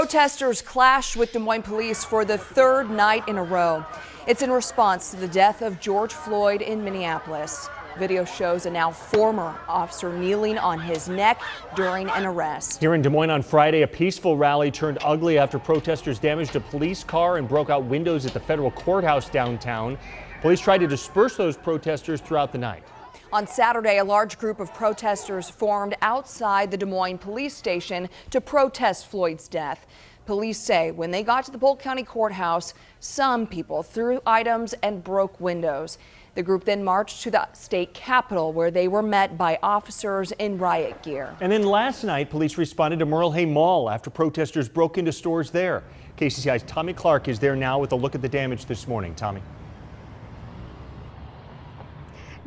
Protesters clashed with Des Moines police for the third night in a row. It's in response to the death of George Floyd in Minneapolis. Video shows a now former officer kneeling on his neck during an arrest. Here in Des Moines on Friday, a peaceful rally turned ugly after protesters damaged a police car and broke out windows at the federal courthouse downtown. Police tried to disperse those protesters throughout the night. On Saturday, a large group of protesters formed outside the Des Moines police station to protest Floyd's death. Police say when they got to the Polk County Courthouse, some people threw items and broke windows. The group then marched to the state capitol, where they were met by officers in riot gear. And then last night, police responded to Merle Hay Mall after protesters broke into stores there. KCCI's Tommy Clark is there now with a look at the damage this morning. Tommy.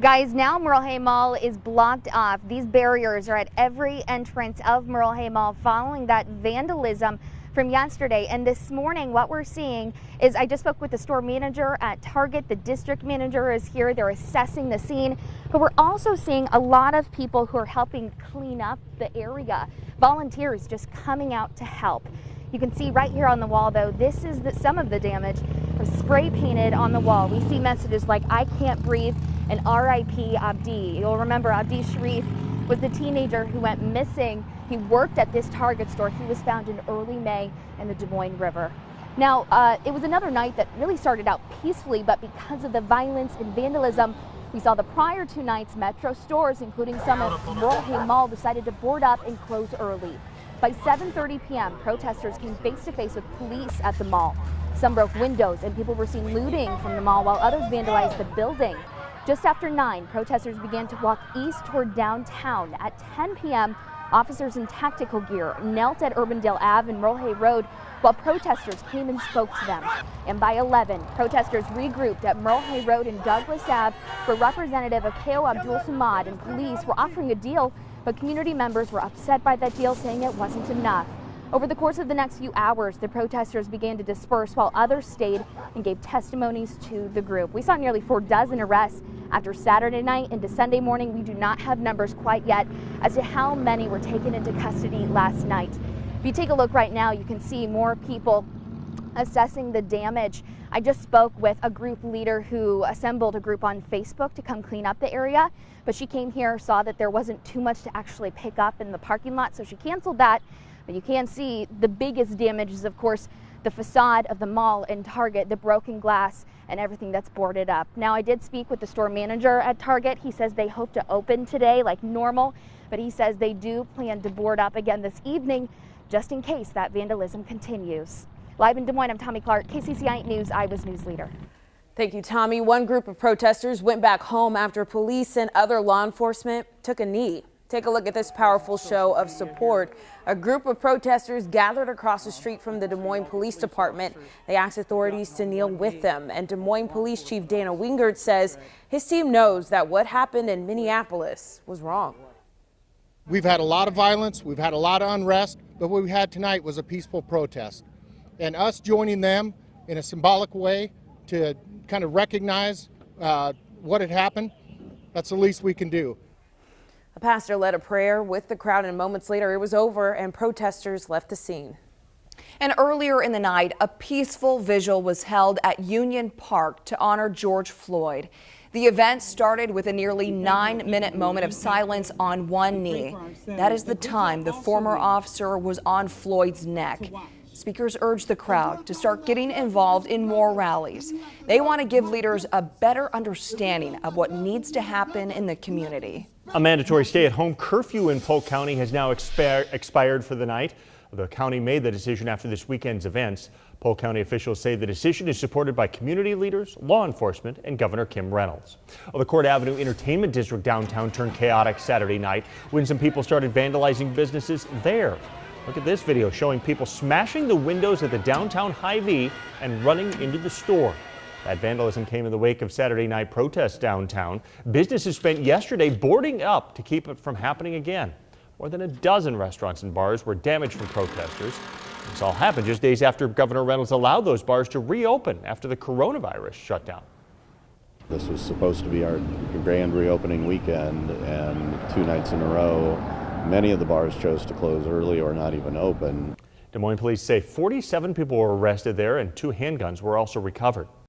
Guys, now Merle Hay Mall is blocked off. These barriers are at every entrance of Merle Hay Mall following that vandalism from yesterday. And this morning, what we're seeing is, I just spoke with the store manager at Target. The district manager is here. They're assessing the scene. But we're also seeing a lot of people who are helping clean up the area. Volunteers just coming out to help. You can see right here on the wall, though, this is some of the damage spray painted on the wall. We see messages like "I can't breathe" and "R.I.P. Abdi." You'll remember Abdi Sharif was the teenager who went missing. He worked at this Target store. He was found in early May in the Des Moines River. Now, it was another night that really started out peacefully, but because of the violence and vandalism we saw the prior two nights, Metro stores, including some at Merle Hay Mall, decided to board up and close early. By 7:30 p.m., protesters came face-to-face with police at the mall. Some broke windows and people were seen looting from the mall while others vandalized the building. Just after 9, protesters began to walk east toward downtown. At 10 p.m., officers in tactical gear knelt at Urbandale Ave and Merle Hay Road while protesters came and spoke to them. And by 11, protesters regrouped at Merle Hay Road and Douglas Ave, where Representative Akeo Abdul Samad and police were offering a deal, but community members were upset by that deal, saying it wasn't enough. Over the course of the next few hours, the protesters began to disperse while others stayed and gave testimonies to the group. We saw nearly 4 dozen arrests after Saturday night into Sunday morning. We do not have numbers quite yet as to how many were taken into custody last night. If you take a look right now, you can see more people assessing the damage. I just spoke with a group leader who assembled a group on Facebook to come clean up the area, but she came here, saw that there wasn't too much to actually pick up in the parking lot, so she canceled that. But you can see the biggest damage is, of course, the facade of the mall and Target, the broken glass and everything that's boarded up. Now, I did speak with the store manager at Target. He says they hope to open today like normal, but he says they do plan to board up again this evening just in case that vandalism continues. Live in Des Moines, I'm Tommy Clark, KCCI News, Iowa's news leader. Thank you, Tommy. One group of protesters went back home after police and other law enforcement took a knee. Take a look at this powerful show of support. A group of protesters gathered across the street from the Des Moines Police Department. They asked authorities to kneel with them. And Des Moines Police Chief Dana Wingert says his team knows that what happened in Minneapolis was wrong. We've had a lot of violence, we've had a lot of unrest, but what we had tonight was a peaceful protest. And us joining them in a symbolic way to kind of recognize what had happened, that's the least we can do. A pastor led a prayer with the crowd, and moments later it was over and protesters left the scene. And earlier in the night, a peaceful vigil was held at Union Park to honor George Floyd. The event started with a nearly 9-minute moment of silence on one knee. That is the time the former officer was on Floyd's neck. Speakers urged the crowd to start getting involved in more rallies. They want to give leaders a better understanding of what needs to happen in the community. A mandatory stay-at-home curfew in Polk County has now expired for the night. The county made the decision after this weekend's events. Polk County officials say the decision is supported by community leaders, law enforcement, and Governor Kim Reynolds. Well, the Court Avenue Entertainment District downtown turned chaotic Saturday night when some people started vandalizing businesses there. Look at this video showing people smashing the windows at the downtown Hy-Vee and running into the store. That vandalism came in the wake of Saturday night protests downtown. Businesses spent yesterday boarding up to keep it from happening again. More than a dozen restaurants and bars were damaged from protesters. This all happened just days after Governor Reynolds allowed those bars to reopen after the coronavirus shutdown. This was supposed to be our grand reopening weekend, and 2 nights in a row, many of the bars chose to close early or not even open. Des Moines police say 47 people were arrested there and 2 handguns were also recovered.